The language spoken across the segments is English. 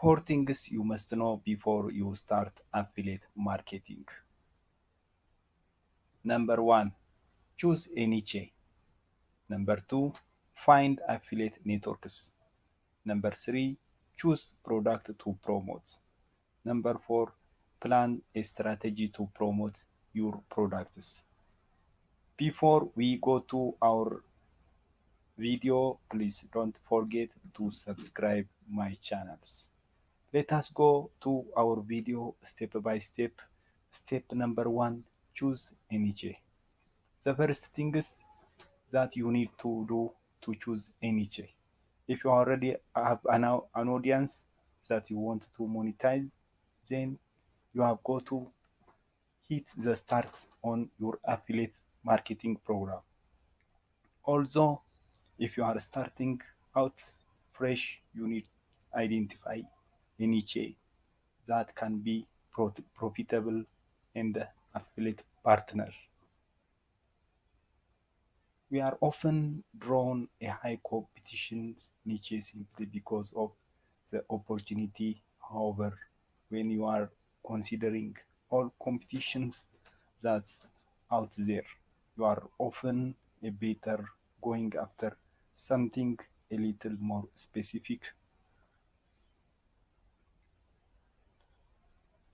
Four things you must know before you start affiliate marketing. Number one, choose a niche. Number two, find affiliate networks. Number three, choose product to promote. Number four, plan a strategy to promote your products. Before we go to our video, please don't forget to subscribe my channels. Let us go to our video step by step. Step number one, choose a niche. The first thing is that you need to do to choose a niche. If you already have an audience that you want to monetize, then you have got to hit the start on your affiliate marketing program. Although, if you are starting out fresh, you need to identify a niche that can be profitable and affiliate partner. We are often drawn a high competition niche simply because of the opportunity. However, when you are considering all competitions that's out there, you are often a better going after something a little more specific.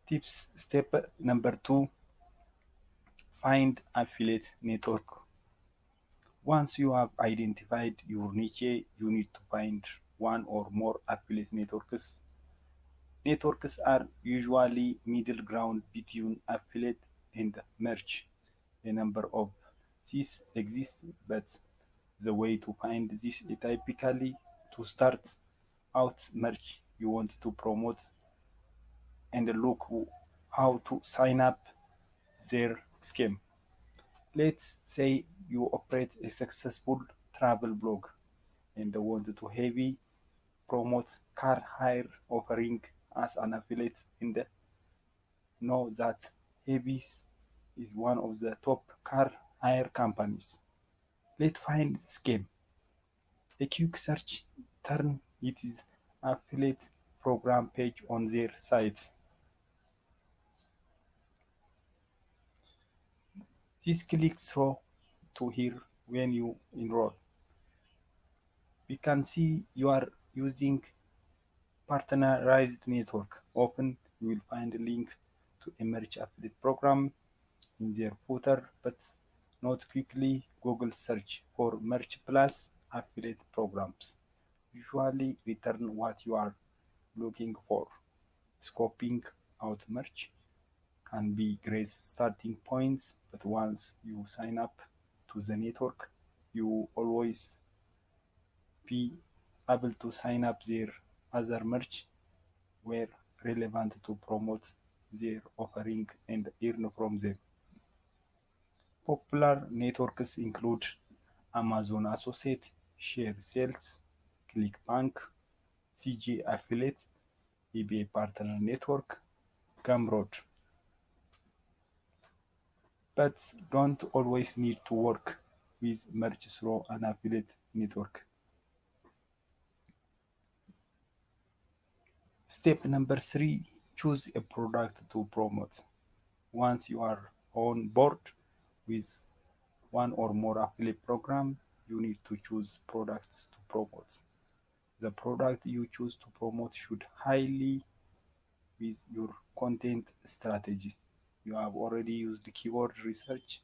Tips step number two, find affiliate network. Once you have identified your niche, you need to find one or more affiliate networks. Networks are usually middle ground between affiliate and merch. A number of these exist, but the way to find this is typically to start out merch you want to promote and look how to sign up their scheme. Let's say you operate a successful travel blog and want to heavy promote car hire offering as an affiliate and know that Heavis is one of the top car hire companies. Let's find scheme. A quick search turn it is affiliate program page on their site. This click through to here when you enroll. We can see you are using partnerized network. Often you will find a link to a merch affiliate program in their footer, but not quickly Google search for Merch Plus affiliate programs. Usually return what you are looking for. Scoping out merch can be great starting points, but once you sign up to the network, you always be able to sign up their other merch where relevant to promote their offering and earn from them. Popular networks include Amazon Associate, Share Sales, ClickBank, CG Affiliate, eBay Partner Network, Gumroad. But don't always need to work with merch through an affiliate network. Step number three, choose a product to promote. Once you are on board with one or more affiliate program, you need to choose products to promote. The product you choose to promote should highly with your content strategy. You have already used keyword research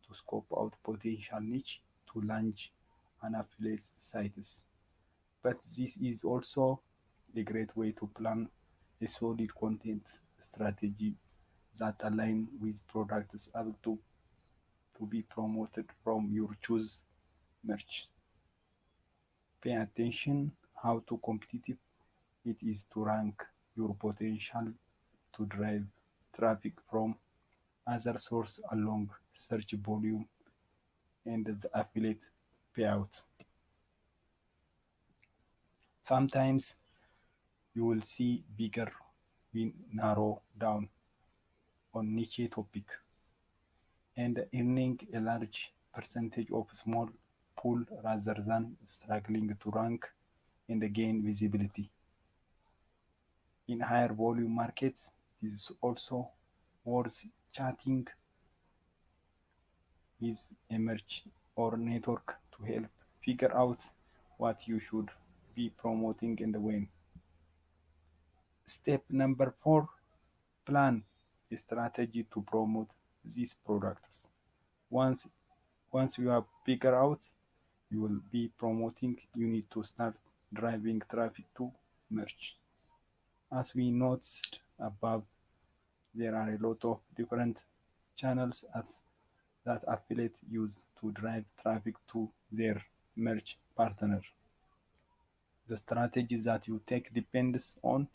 to scope out potential niche to launch an affiliate sites. But this is also a great way to plan a solid content strategy that align with products able to be promoted from your choose merch. Pay attention how to competitive it is to rank your potential to drive traffic from other sources along search volume and the affiliate payout. Sometimes you will see bigger we narrow down on niche topic and earning a large percentage of small pool rather than struggling to rank and gain visibility. In higher volume markets, it is also worth chatting with a merch or network to help figure out what you should be promoting and when. Step number 4, plan a strategy to promote these products. Once once you have figured out you will be promoting, you need to start driving traffic to merch. As we noticed above, there are a lot of different channels that affiliates use to drive traffic to their merch partner. The strategy that you take depends on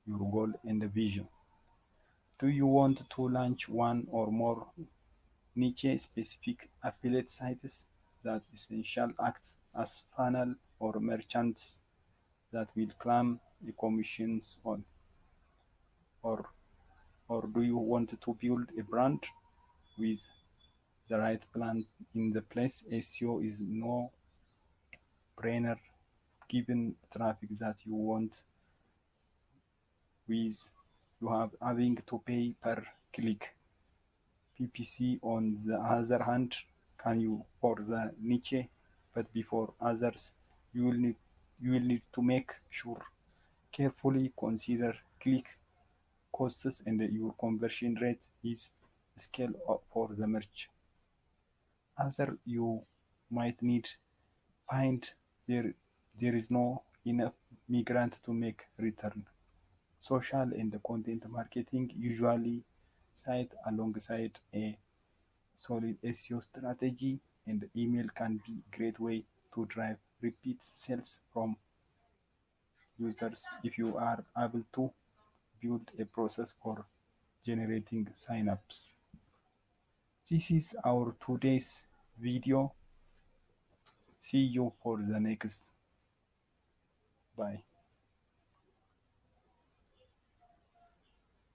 your goal and vision. Do you want to launch one or more niche specific affiliate sites that essentially act as funnel or merchants that will claim the commissions on? Or or do you want to build a brand with the right plan in the place? SEO is no brainer given traffic that you want with you have having to pay per click. PPC on the other hand can you for the niche, but before others you will need to make sure carefully consider click costs and your conversion rate is scale up for the merch. Other you might need find there there is no enough migrant to make return. Social and content marketing usually side alongside a solid SEO strategy, and email can be a great way to drive repeat sales from users if you are able to build a process for generating signups. This is our today's video. See you for the next. Bye.